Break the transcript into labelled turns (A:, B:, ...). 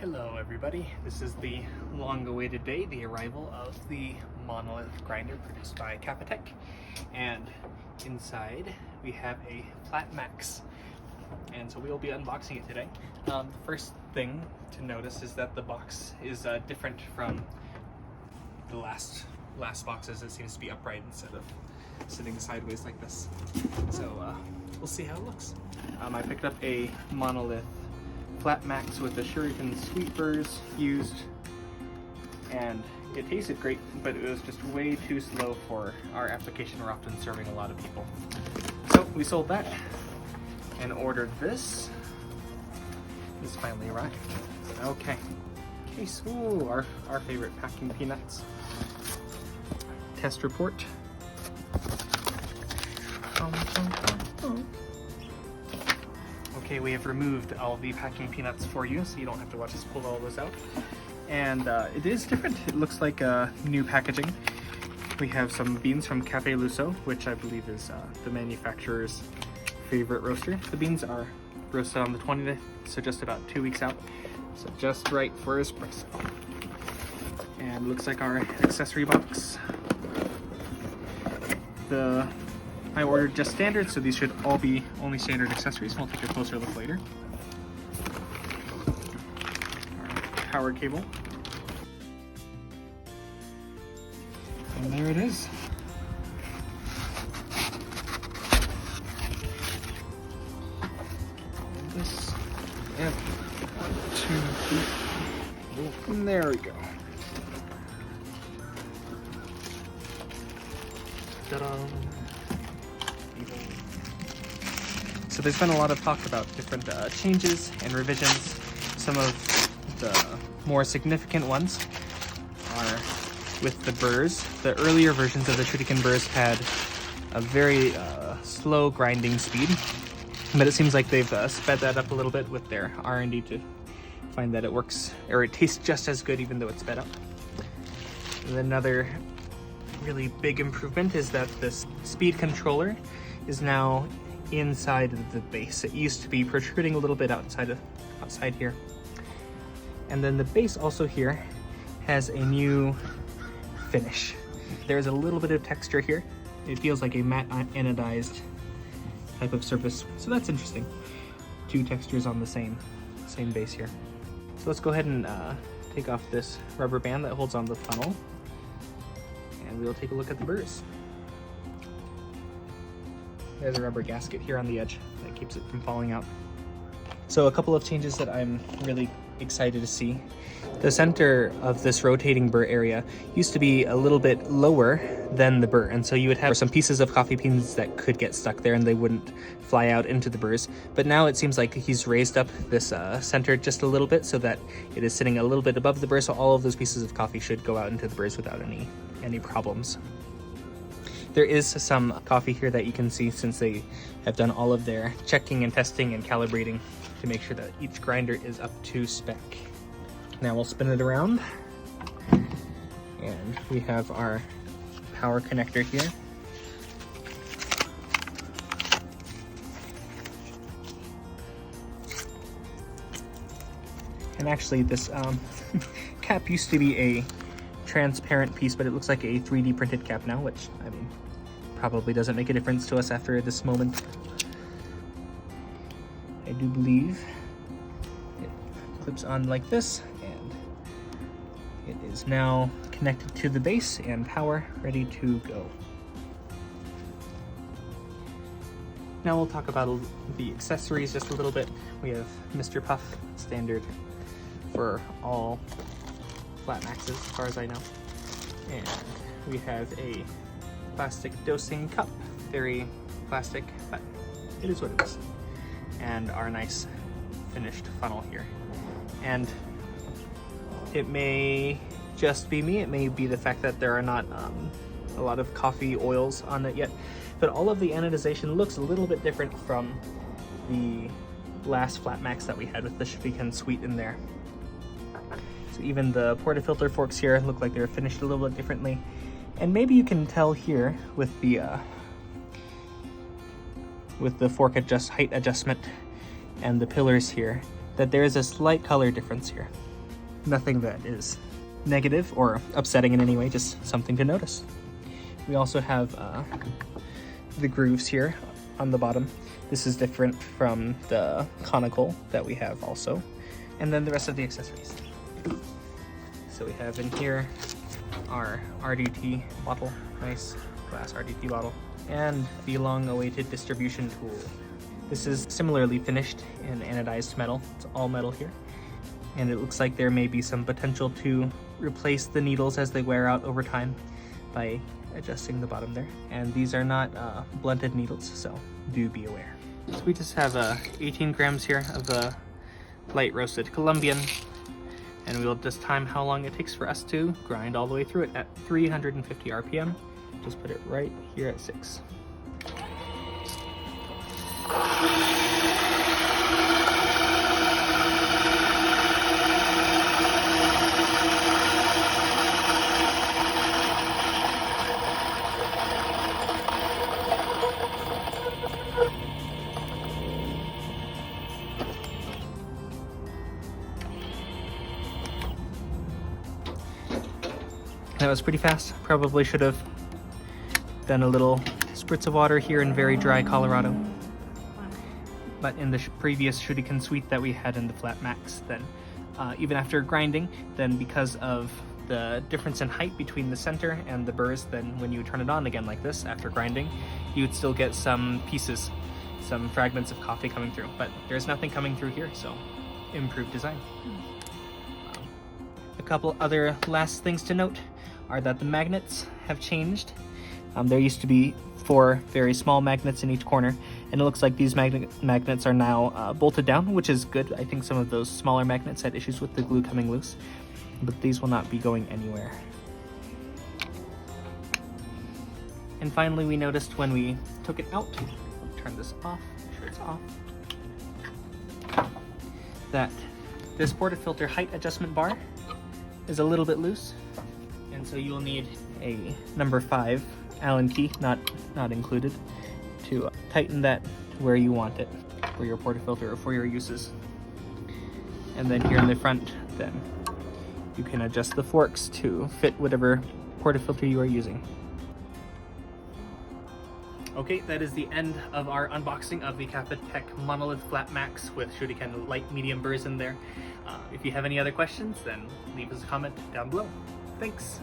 A: Hello everybody, this is the long-awaited day, the arrival of the Monolith grinder produced by Kafatek, and inside we have a Flat Max, and so we will be unboxing it today. The first thing to notice is that the box is different from the last boxes. It seems to be upright instead of sitting sideways like this, so we'll see how it looks. I picked up a Monolith Flat Max with the Shuriken sweet burrs used, and it tasted great, but it was just way too slow for our application. We're often serving a lot of people. So we sold that and ordered this. This finally arrived. Okay. Case, ooh, our favorite packing peanuts. Test report. Okay, we have removed all the packing peanuts for you, so you don't have to watch us pull all those out. And it is different. It looks like new packaging. We have some beans from Cafe Lusso, which I believe is the manufacturer's favorite roaster. The beans are roasted on the 20th, so just about 2 weeks out. So just right for espresso. And looks like our accessory box. I ordered just standard, so these should all be only standard accessories. We'll take a closer look later. Our power cable. And there it is. And this, and 1, 2, 3. And there we go. Ta-da! So there's been a lot of talk about different changes and revisions. Some of the more significant ones are with the burrs. The earlier versions of the Shuriken burrs had a very slow grinding speed, but it seems like they've sped that up a little bit with their R&D to find that it works, or it tastes just as good even though it's sped up. And another really big improvement is that this speed controller is now inside of the base. It used to be protruding a little bit outside here. And then the base also here has a new finish. There's a little bit of texture here. It feels like a matte anodized type of surface, so that's interesting. 2 textures on the same base here. So let's go ahead and take off this rubber band that holds on the funnel, and we'll take a look at the burrs. There's a rubber gasket here on the edge that keeps it from falling out. So a couple of changes that I'm really excited to see. The center of this rotating burr area used to be a little bit lower than the burr, and so you would have some pieces of coffee beans that could get stuck there and they wouldn't fly out into the burrs. But now it seems like he's raised up this center just a little bit so that it is sitting a little bit above the burr, so all of those pieces of coffee should go out into the burrs without any problems. There is some coffee here that you can see since they have done all of their checking and testing and calibrating to make sure that each grinder is up to spec. Now we'll spin it around, and we have our power connector here. And actually this cap used to be a transparent piece, but it looks like a 3D printed cap now, which, I mean, probably doesn't make a difference to us after this moment. I do believe it clips on like this, and it is now connected to the base and power ready to go. Now we'll talk about the accessories just a little bit. We have Mr. Puff, standard for all Flat Maxes as far as I know. And we have a plastic dosing cup, very plastic, but it is what it is. And our nice finished funnel here. And it may just be me, it may be the fact that there are not a lot of coffee oils on it yet, but all of the anodization looks a little bit different from the last Flat Max that we had with the Shuriken sweet in there. So even the portafilter forks here look like they're finished a little bit differently. And maybe you can tell here with the fork height adjustment and the pillars here that there is a slight color difference here. Nothing that is negative or upsetting in any way, just something to notice. We also have the grooves here on the bottom. This is different from the conical that we have also. And then the rest of the accessories. So we have in here our RDT bottle, nice glass RDT bottle, and the long-awaited distribution tool. This is similarly finished in anodized metal. It's all metal here. And it looks like there may be some potential to replace the needles as they wear out over time by adjusting the bottom there. And these are not blunted needles, so do be aware. So we just have 18 grams here of the light roasted Colombian, and we'll just time how long it takes for us to grind all the way through it at 350 RPM. Just put it right here at 6. That was pretty fast. Probably should have done a little spritz of water here in very dry Colorado. But in the previous Shuriken suite that we had in the Flat Max, then even after grinding, then because of the difference in height between the center and the burrs, then when you turn it on again like this after grinding, you would still get some pieces, some fragments of coffee coming through. But there's nothing coming through here, so improved design. A couple other last things to note are that the magnets have changed. There used to be 4 very small magnets in each corner, and it looks like these magnets are now bolted down, which is good. I think some of those smaller magnets had issues with the glue coming loose, but these will not be going anywhere. And finally, we noticed when we took it out, turn this off, make sure it's off, that this portafilter height adjustment bar is a little bit loose, and so you'll need a number 5 Allen key, not included, to tighten that to where you want it for your portafilter or for your uses. And then here in the front, then you can adjust the forks to fit whatever portafilter you are using. Okay, that is the end of our unboxing of the Kafatek Monolith Flat Max with Shuriken light medium burrs in there. If you have any other questions, then leave us a comment down below. Thanks!